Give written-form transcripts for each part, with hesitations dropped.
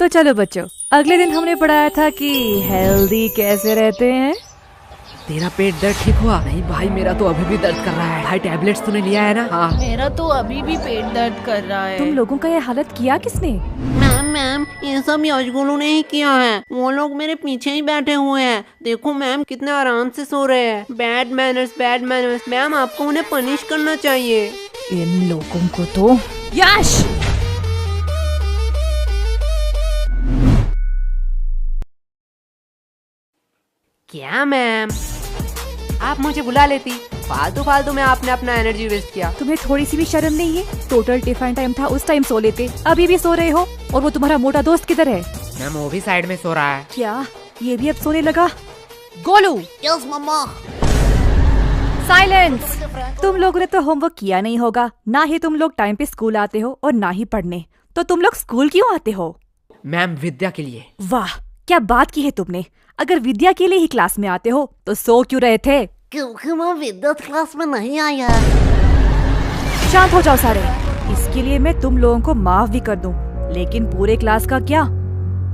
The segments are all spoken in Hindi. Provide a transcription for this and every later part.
तो चलो बच्चों, अगले दिन हमने पढ़ाया था कि हेल्दी कैसे रहते हैं। तेरा पेट दर्द ठीक हुआ? नहीं भाई, मेरा तो अभी भी दर्द कर रहा है। भाई टैबलेट्स तूने लिया है ना? हाँ। मेरा तो अभी भी पेट दर्द कर रहा है। तुम लोगों का ये हालत किया किसने? मैम ये सब यशगुलू ने ही किया है। वो लोग मेरे पीछे ही बैठे हुए हैं। देखो मैम कितने आराम से सो रहे हैं। Bad manners. मैम आपको उन्हें पनिश करना चाहिए। इन लोगों को तो। यश! क्या मैम, आप मुझे बुला लेती। फालतू में आपने अपना एनर्जी वेस्ट किया। तुम्हें थोड़ी सी भी शर्म नहीं है? टोटल टिफिन टाइम था, उस टाइम सो लेते। अभी भी सो रहे हो। और वो तुम्हारा मोटा दोस्त किधर है? मैम वो भी साइड में सो रहा है। क्या ये भी अब सोने लगा? गोलू! यस मम्मा। साइलेंस! तुम लोगों ने तो होमवर्क किया नहीं होगा। ना ही तुम लोग टाइम पे स्कूल आते हो और ना ही पढ़ने। तो तुम लोग स्कूल क्यों आते हो? मैम विद्या के लिए। वाह, क्या बात की है तुमने। अगर विद्या के लिए ही क्लास में आते हो तो सो क्यों रहे थे? क्योंकि मैं विद्या क्लास में नहीं आया। शांत हो जाओ सारे। इसके लिए मैं तुम लोगों को माफ भी कर दूं, लेकिन पूरे क्लास का क्या?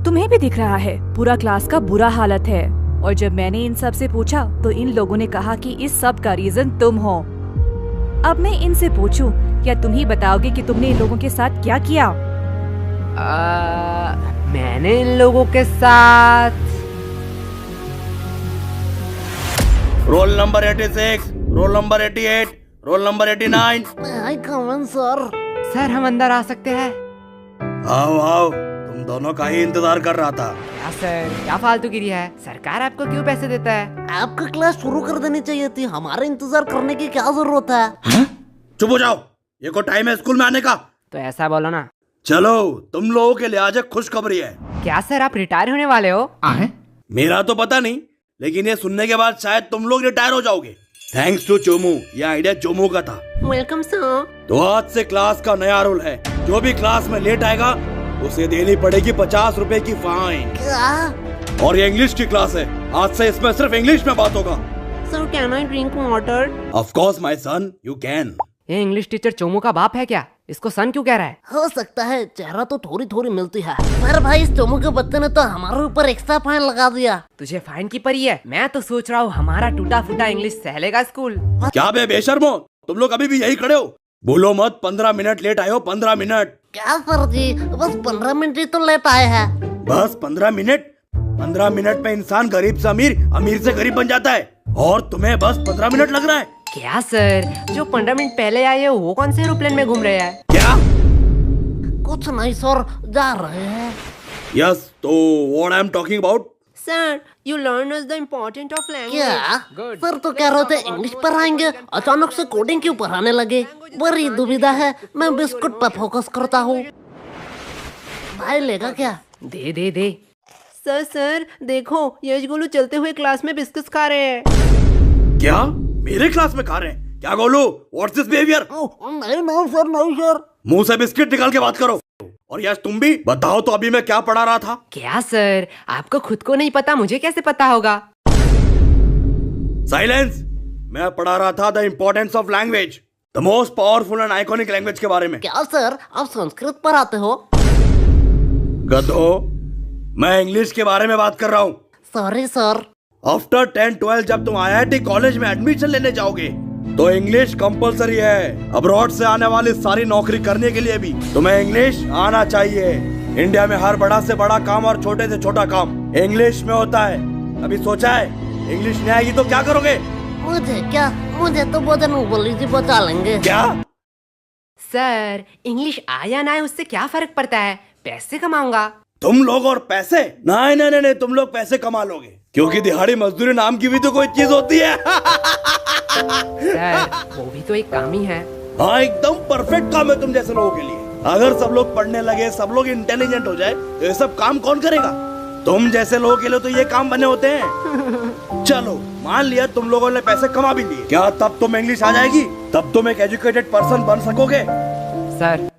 तुम्हें भी दिख रहा है पूरा क्लास का बुरा हालत है। और जब मैंने इन सब से पूछा तो इन लोगों ने कहा कि इस सब का रीजन तुम हो। अब मैं इनसे पूछूं, क्या तुम ही बताओगे कि तुमने इन लोगों के साथ क्या किया? मैंने इन लोगों के साथ roll number 86, roll number 88, roll number 89। आई कम सर। सर हम अंदर आ सकते हैं? आओ, तुम दोनों का ही इंतजार कर रहा था। क्या सर, क्या फालतूगिरी है? सरकार आपको क्यों पैसे देता है? आपका क्लास शुरू कर देनी चाहिए थी। हमारे इंतजार करने की क्या जरूरत है? चुप हो जाओ, ये को टाइम है स्कूल में आने का। तो ऐसा बोलो ना। चलो, तुम लोगों के लिए आज एक खुशखबरी है। क्या सर, आप रिटायर होने वाले हो? मेरा तो पता नहीं, लेकिन ये सुनने के बाद शायद तुम लोग रिटायर हो जाओगे। थैंक्स टू चोमू, ये आइडिया चोमू का था। Welcome sir. तो आज से क्लास का नया रूल है, जो भी क्लास में लेट आएगा उसे देनी पड़ेगी 50 रुपए की फाइन। क्या? और ये इंग्लिश की क्लास है, आज से इसमें सिर्फ इंग्लिश में बात होगा। Sir can I drink water? Of course my son, you can. ये इंग्लिश टीचर चोमू का बाप है क्या? इसको सन क्यों कह रहा है? हो सकता है, चेहरा तो थोड़ी मिलती है। पर भाई इस चोमू के बच्चे ने तो हमारे ऊपर एक्स्ट्रा फाइन लगा दिया। तुझे फाइन की परी है? मैं तो सोच रहा हूँ हमारा टूटा फूटा इंग्लिश सहलेगा स्कूल। क्या बे बेशर्मो, तुम लोग अभी भी यही खड़े हो? बोलो मत, 15 मिनट लेट आए हो। 15 मिनट? क्या सर जी, बस 15 मिनट ही तो लेट आए हैं। बस 15 मिनट? 15 मिनट में इंसान गरीब से अमीर, अमीर से गरीब बन जाता है, और तुम्हें बस 15 मिनट लग रहा है? क्या सर, जो 15 मिनट पहले आए हैं वो कौन से एरोप्लेन में घूम रहे हैं? क्या? कुछ नहीं सर, जा रहे हैं। यस, तो what I am talking about? Sir, you learn us the importance of language. क्या सर तो कह रहे थे इंग्लिश पढ़ाएंगे, अचानक से कोडिंग क्यों पढ़ाने लगे? बड़ी दुविधा है। मैं बिस्कुट पर फोकस करता हूँ। भाई लेगा क्या? दे। सर देखो, यशगुलू चलते हुए क्लास में बिस्किट्स खा रहे हैं। क्या मेरे क्लास में खा रहे हैं? क्या गोलू, व्हाट्स दिस बिहेवियर? नहीं सर। मुंह से बिस्किट निकाल के बात करो। और यस, तुम भी बताओ तो अभी मैं क्या पढ़ा रहा था? क्या सर, आपको खुद को नहीं पता, मुझे कैसे पता होगा? साइलेंस! मैं पढ़ा रहा था the importance of language, the most powerful and iconic language के बारे में। क्या सर, आप संस्कृत पढ़ाते हो? गधो, मैं इंग्लिश के बारे में बात कर रहा हूँ। Sorry sir. आफ्टर 10-12 जब तुम IIT कॉलेज में एडमिशन लेने जाओगे तो इंग्लिश कंपलसरी है। अब्रॉड से आने वाली सारी नौकरी करने के लिए भी तुम्हें इंग्लिश आना चाहिए। इंडिया में हर बड़ा से बड़ा काम और छोटे से छोटा काम इंग्लिश में होता है। अभी सोचा है, इंग्लिश नहीं आएगी तो क्या करोगे? मुझे तो भोजन बोली जी बचा लेंगे। क्या? सर, इंग्लिश आया ना आए उससे क्या फर्क पड़ता है? पैसे कमाऊंगा। तुम लोग और पैसे? नहीं, तुम लोग पैसे कमा लोगे, क्योंकि दिहाड़ी मजदूरी नाम की भी तो कोई चीज होती है। सर, वो भी तो एक काम ही है। हाँ, एकदम परफेक्ट काम है तुम जैसे लोगों के लिए। अगर सब लोग पढ़ने लगे, सब लोग इंटेलिजेंट हो जाए तो ये सब काम कौन करेगा? तुम जैसे लोगों के लिए तो ये काम बने होते हैं। चलो मान लिया तुम लोगों ने पैसे कमा भी लिए, क्या तब तुम इंग्लिश आ जाएगी? तब तुम एक एजुकेटेड पर्सन बन सकोगे? सर,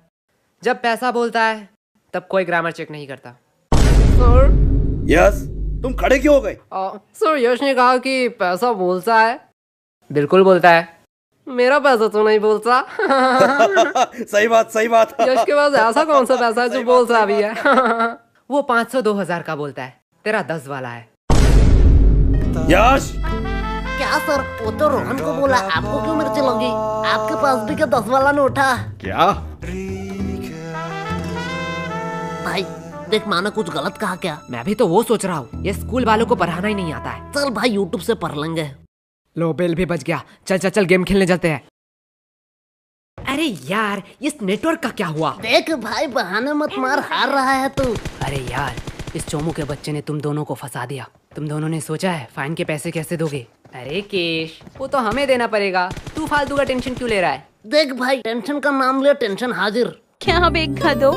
जब पैसा बोलता है तब कोई ग्रामर चेक नहीं करता। सर। यस, तुम खड़े क्यों हो गए? सर, यश ने कहा कि पैसा बोलता है। बिल्कुल बोलता है। मेरा पैसा तो नहीं बोलता। सही बात। यश के पास ऐसा कौन सा पैसा है जो बोलता भी है? वो 500 2000 का बोलता है, तेरा 10 वाला है। यश, क्या सर, वो तो रोहन को बोला, आपको क्यों मिर्ची लगी? आपके पास भी क्या 10 वाला नोट है? क्या? भाई देख, माना कुछ गलत कहा क्या? मैं भी तो वो सोच रहा हूँ, ये स्कूल वालों को पढ़ाना ही नहीं आता है। चल भाई यूट्यूब से पढ़ लेंगे। लो बेल भी बच गया। चल चल चल गेम खेलने चलते हैं। अरे यार, इस नेटवर्क का क्या हुआ? देख भाई, बहाने मत मार, हार रहा है तू। अरे यार, इस चोमू के बच्चे ने तुम दोनों को फंसा दिया। तुम दोनों ने सोचा है फाइन के पैसे कैसे दोगे? अरे केश, वो तो हमें देना पड़ेगा। तू फालतू का टेंशन क्यों ले रहा है? देख भाई, टेंशन का नाम ले, टेंशन हाजिर। क्या बेगा दो,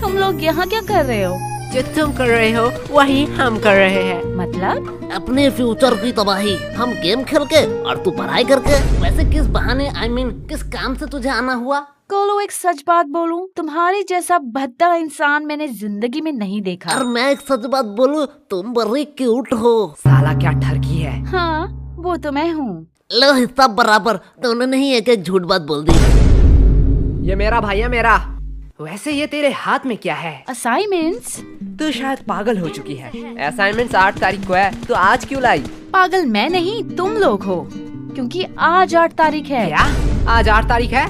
तुम लोग यहाँ क्या कर रहे हो? जो तुम कर रहे हो वही हम कर रहे हैं। मतलब? अपने फ्यूचर की तबाही, हम गेम खेल के और तू पढ़ाई करके। वैसे किस बहाने, I mean, किस काम से तुझे आना हुआ? कोलो, एक सच बात बोलूं, तुम्हारी जैसा भद्दा इंसान मैंने जिंदगी में नहीं देखा। और मैं एक सच बात बोलूं, तुम बड़ी क्यूट हो। साला क्या ठरकी है। हाँ, वो तो मैं हूँ। लो हिस्सा बराबर, दोनों ने ही एक एक झूठ बात बोल दी। ये मेरा भाई है, मेरा। वैसे ये तेरे हाथ में क्या है? असाइनमेंट्स? तू शायद पागल हो चुकी है। असाइनमेंट्स 8 तारीख को है, तो आज क्यों लाई? पागल मैं नहीं, तुम लोग हो, क्योंकि आज 8 तारीख है। क्या? आज 8 तारीख है?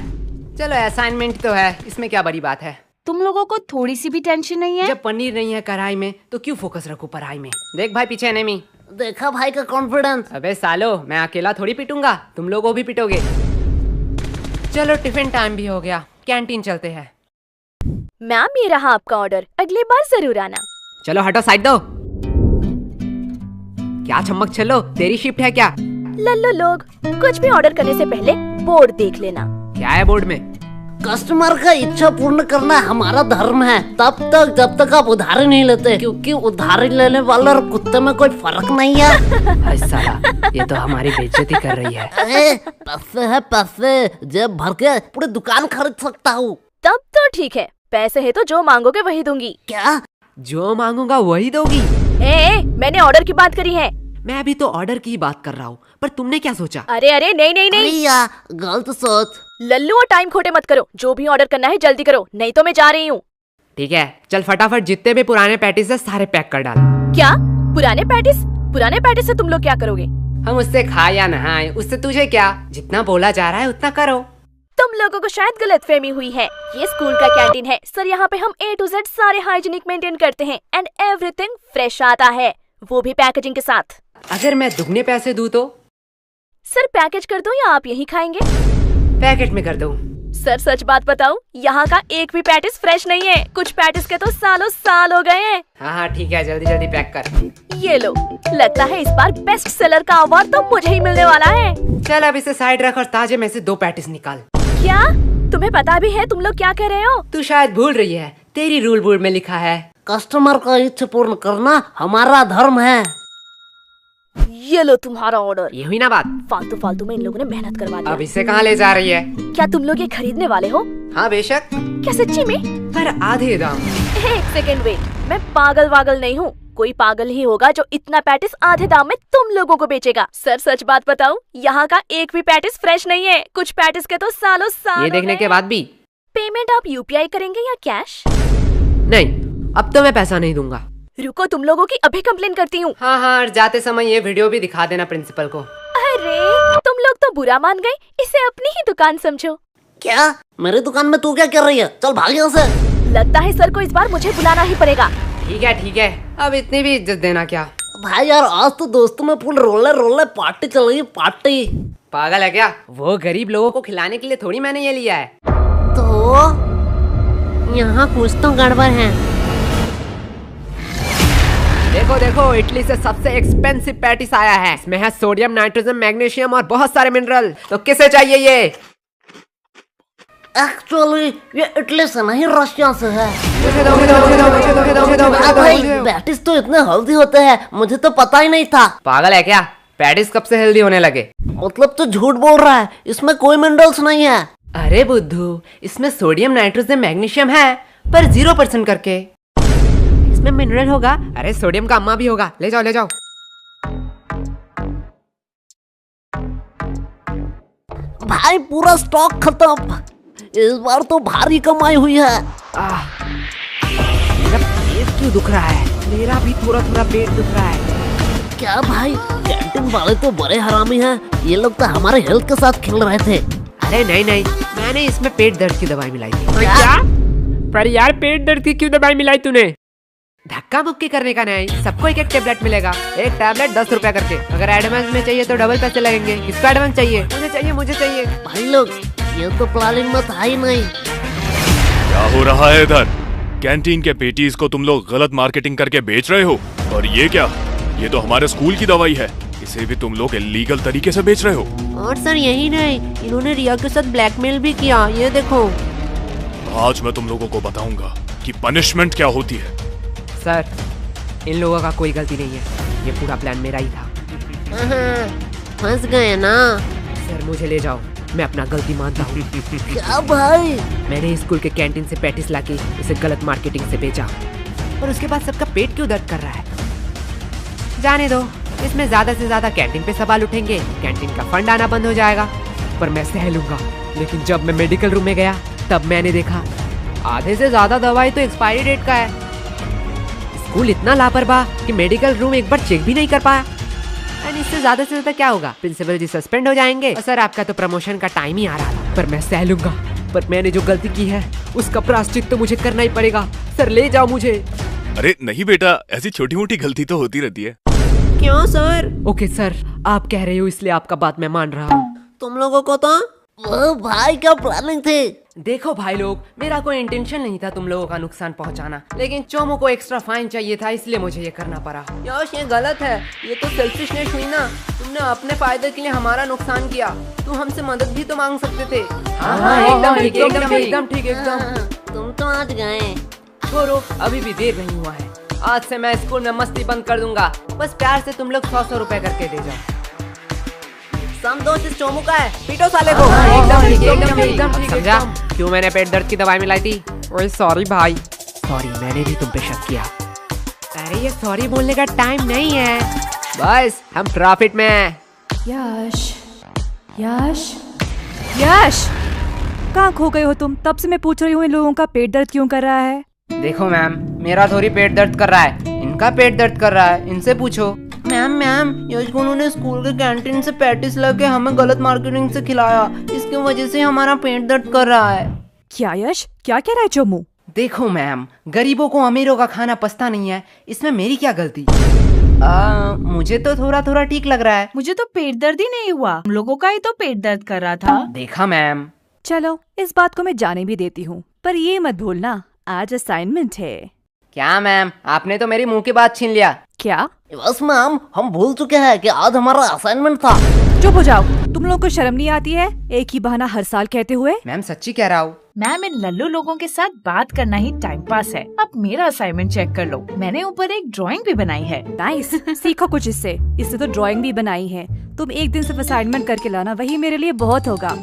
चलो असाइनमेंट तो है, इसमें क्या बड़ी बात है। तुम लोगों को थोड़ी सी भी टेंशन नहीं है? जब पनीर नहीं है कढ़ाई में तो क्यों फोकस रखूं पढ़ाई में। देख भाई पीछे एनिमी। देखा भाई का कॉन्फिडेंस। अबे सालो, मैं अकेला थोड़ी पीटूंगा, तुम लोग को भी पिटोगे। चलो टिफिन टाइम भी हो गया, कैंटीन चलते हैं। मैम, ये रहा आपका ऑर्डर, अगली बार जरूर आना। चलो हटो, साइड दो। क्या चमक, चलो तेरी शिफ्ट है क्या? लल्लू लोग, कुछ भी ऑर्डर करने से पहले बोर्ड देख लेना। क्या है बोर्ड में? कस्टमर का इच्छा पूर्ण करना हमारा धर्म है, तब तक जब तक आप उधारी नहीं लेते, क्योंकि उधारी लेने वाले और कुत्ते में कोई फर्क नहीं है। अरे साला, ये तो हमारी बेइज्जती कर रही है। पैसे है पैसे, जेब भर के पूरी दुकान खरीद सकता हूँ। तब तो ठीक है, पैसे है तो जो मांगोगे वही दूंगी। क्या? जो मांगूंगा वही दोगी? मैंने ऑर्डर की बात करी है। मैं अभी तो ऑर्डर की बात कर रहा हूँ, पर तुमने क्या सोचा? अरे नहीं नहीं नहीं, भैया गलत सोच। लल्लू और टाइम खोटे मत करो, जो भी ऑर्डर करना है जल्दी करो, नहीं तो मैं जा रही हूँ। ठीक है, चल फटाफट जितने भी पुराने पैटीज है सारे पैक कर डाल। क्या? पुराने पैटिस? पुराने पैटिस से तुम लोग क्या करोगे? हम उससे खाए या नहाए, उससे तुझे क्या? जितना बोला जा रहा है उतना करो। तुम लोगों को शायद गलतफहमी हुई है, ये स्कूल का कैंटीन है सर, यहाँ पे हम A to Z सारे हाइजीनिक मेंटेन करते हैं एंड एवरीथिंग फ्रेश आता है, वो भी पैकेजिंग के साथ। अगर मैं दुगने पैसे दूं तो? सर पैकेज कर दूं या आप यही खाएंगे? पैकेट में कर दूं। सर सच बात बताऊं, यहाँ का एक भी पैटिस फ्रेश नहीं है, कुछ पैटिस के तो सालों साल हो गए हैं। हाँ ठीक है, जल्दी जल्दी पैक कर। ये लो, लगता है इस बार बेस्ट सेलर का अवार्ड तो मुझे ही मिलने वाला है। चल अब इसे साइड रख और ताजे में से 2 पैटिस निकाल। क्या? तुम्हें पता भी है तुम लोग क्या कह रहे हो? तू शायद भूल रही है, तेरी रूल बोर्ड में लिखा है कस्टमर का इच्छा पूर्ण करना हमारा धर्म है। ये लो तुम्हारा ऑर्डर। ये हुई ना बात? फालतू फालतू में इन लोगों ने मेहनत करवा दिया। अब इसे कहाँ ले जा रही है? क्या तुम लोग ये खरीदने वाले हो? हाँ बेशक। क्या सच्ची में? पर आधे दाम। एक सेकंड वेट, मैं पागल वागल नहीं हूँ, कोई पागल ही होगा जो इतना पैटिस आधे दाम में तुम लोगों को बेचेगा। सर सच बात बताऊं, यहाँ का एक भी पैटिस फ्रेश नहीं है, कुछ पैटिस के तो सालों साल। ये देखने के बाद भी? पेमेंट आप UPI करेंगे या कैश? नहीं, अब तो मैं पैसा नहीं दूंगा। रुको, तुम लोगों की अभी कंप्लेन करती हूँ। हाँ, और जाते समय ये वीडियो भी दिखा देना प्रिंसिपल को। अरे तुम लोग तो बुरा मान गए, इसे अपनी ही दुकान समझो। क्या? मेरी दुकान में तू क्या कर रही है? चल भाग यहाँ से। लगता है सर को इस बार मुझे बुलाना ही पड़ेगा। ठीक है, अब इतनी भी इज्जत देना क्या? भाई यार, आज तो दोस्तों में फुल रोले पार्टी चल रही है, पार्टी। पागल है क्या? वो गरीब लोगों को खिलाने के लिए थोड़ी मैंने ये लिया है। तो यहाँ कुछ तो गड़बड़ है। देखो, इटली से सबसे एक्सपेंसिव पैटिस आया है। इसमें है सोडियम, नाइट्रोजन, मैग्नीशियम और बहुत सारे मिनरल। तो किसे चाहिए ये? एक्चुअली ये इटली से नहीं, रशिया से है। मुझे दो। भाई पैटिस तो इतने हेल्दी होते हैं, मुझे तो पता ही नहीं था। पागल है क्या? पैटिस कब से हेल्दी होने लगे? मतलब तो झूठ बोल रहा है, इसमें कोई मिनरल्स नहीं है। अरे बुद्धू, इसमें सोडियम, नाइट्रोजन, मैग्नीशियम है, पर 0% करके। इसमें मिनरल होगा। अरे सोडियम का अम्मा भी होगा। ले जाओ। भाई पूरा स्टॉक खत्म, इस बार तो भारी कमाई हुई है। मेरा पेट पेट क्यों दुख रहा है? मेरा भी थोड़ा थोड़ा पेट दुख रहा है। क्या भाई, कैंटीन वाले तो बड़े हरामी हैं। ये लोग तो हमारे हेल्थ के साथ खेल रहे थे। अरे नहीं नहीं, मैंने इसमें पेट दर्द की दवाई मिलाई थी। क्या? पर यार पेट दर्द की क्यों दवाई मिलाई तूने? धक्का मुक्की करने का नहीं, सबको एक एक टेबलेट मिलेगा। एक टेबलेट 10 रुपया करके। अगर एडवांस में चाहिए तो डबल पैसे लगेंगे। किसको एडवांस चाहिए? मुझे चाहिए। भाई लोग, ये तो प्लानिंग में था ही नहीं। क्या हो रहा है इधर? कैंटीन के पेटीज को तुम लोग गलत मार्केटिंग करके बेच रहे हो। और ये क्या? ये तो हमारे स्कूल की दवाई है। इसे भी तुम लोग इलीगल तरीके से बेच रहे हो। और सर यही नहीं, इन्होंने रिया के साथ ब्लैकमेल भी किया। ये देखो। आज मैं तुम लोगों को बताऊंगा कि पनिशमेंट क्या होती है। सर, इन लोगों का कोई गलती नहीं है। ये पूरा प्लान मेरा ही था। फंस गए ना। सर मुझे ले जाओ, मैं अपना गलती मानता हूँ। क्या भाई? मैंने स्कूल के कैंटीन से पैटिस लाके इसे गलत मार्केटिंग से बेचा, और उसके बाद सबका पेट क्यों दर्द कर रहा है? जाने दो, इसमें ज्यादा से ज्यादा कैंटीन पे सवाल उठेंगे, कैंटीन का फंड आना बंद हो जाएगा। पर मैं सह लूंगा। लेकिन जब मैं मेडिकल रूम में गया तब मैंने देखा आधे से ज्यादा दवाई तो एक्सपायरी डेट का है। स्कूल इतना लापरवाह कि मेडिकल रूम एक बार चेक भी नहीं कर पाया। एंड इससे ज्यादा से ज्यादा क्या होगा? प्रिंसिपल जी सस्पेंड हो जाएंगे। सर आपका तो प्रमोशन का टाइम ही आ रहा था। पर मैं सह लूंगा। पर मैंने जो गलती की है उसका प्रायश्चित तो मुझे करना ही पड़ेगा। सर ले जाओ मुझे। अरे नहीं बेटा, ऐसी छोटी मोटी गलती तो होती रहती है। क्यों सर? ओके सर, आप कह रहे हो इसलिए आपका बात मैं मान रहा हूँ। तुम लोगों को तो वो भाई क्या प्लानिंग थी? देखो भाई लोग, मेरा कोई इंटेंशन नहीं था तुम लोगों का नुकसान पहुंचाना, लेकिन चोमो को एक्स्ट्रा फाइन चाहिए था, इसलिए मुझे ये करना पड़ा। यश ये गलत है। ये तो सेल्फिशनेस हुई ना। तुमने अपने फायदे के लिए हमारा नुकसान किया। तुम हमसे मदद भी तो मांग सकते थे। हाँ, एकदम ठीक, एकदम ठीक, एकदम। तुम तो आज गए। छोड़ो, अभी भी देर नहीं हुआ है। आज से मैं स्कूल में मस्ती बंद कर दूंगा। बस प्यार से तुम लोग 100 रुपए करके दे जाओ। समदोष इस चोमू का है, पीटो साले को। एकदम ठीक। समझा क्यों मैंने पेट दर्द की दवाई मिलाई थी? ओए सॉरी भाई। सॉरी, मैंने भी तुम पे शक किया। अरे ये सॉरी बोलने का टाइम नहीं है। बस हम प्रॉफिट में हैं। यश, यश, यश, कहाँ खो गए हो तुम? तब से मैं पूछ रही हूँ इन लोगों का पेट दर्द क्यों कर रहा है? देखो मैम, मेरा थोड़ी पेट दर्द कर रहा है, इनका पेट दर्द कर रहा है। इनसे पूछो। मैम यश गुनू ने स्कूल के कैंटीन से पैटिस लाके हमें गलत मार्केटिंग से खिलाया। इसकी वजह से हमारा पेट दर्द कर रहा है। क्या यश, क्या कह रहा है चोमू? देखो मैम, गरीबों को अमीरों का खाना पचता नहीं है, इसमें मेरी क्या गलती? मुझे तो थोड़ा थोड़ा ठीक लग रहा है। मुझे तो पेट दर्द ही नहीं हुआ, हम लोगों का ही तो पेट दर्द कर रहा था। देखा मैम। चलो, इस बात को मैं जाने भी देती हूँ, पर ये मत भूलना आज असाइनमेंट है। क्या मैम, आपने तो मेरी मुंह की बात छीन लिया। क्या? बस मैम, हम भूल चुके हैं कि आज हमारा असाइनमेंट था। चुप हो जाओ, तुम लोगों को शर्म नहीं आती है एक ही बहाना हर साल कहते हुए? मैम सच्ची कह रहा हूँ। मैम, इन लल्लू लोगों के साथ बात करना ही टाइम पास है। अब मेरा असाइनमेंट चेक कर लो, मैंने ऊपर एक ड्राइंग भी बनाई है। नाइस, सीखो कुछ इससे। इससे तो ड्राइंग भी बनाई है। तुम एक दिन सिर्फ असाइनमेंट करके लाना, वही मेरे लिए बहुत होगा।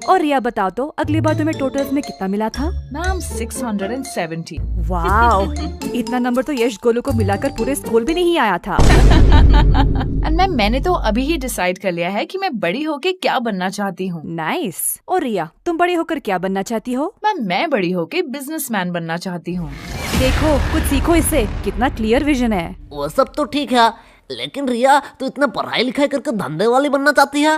और रिया बताओ तो, अगली बार तुम्हें टोटल्स में कितना मिला था? मैम 670। वाओ, इतना नंबर तो यश गोलू को मिलाकर पूरे स्कूल भी नहीं आया था। एंड मैम, मैंने तो अभी ही डिसाइड कर लिया है कि मैं बड़ी होके क्या बनना चाहती हूँ। नाइस। और रिया, तुम बड़ी होकर क्या बनना चाहती हो? मैम, मैं बड़ी होके बिजनेसमैन बनना चाहती हूँ। देखो, कुछ सीखो इससे, कितना क्लियर विजन है। वो सब तो ठीक है, लेकिन रिया तो इतना पढ़ाई लिखाई करके धंधे वाली बनना चाहती है।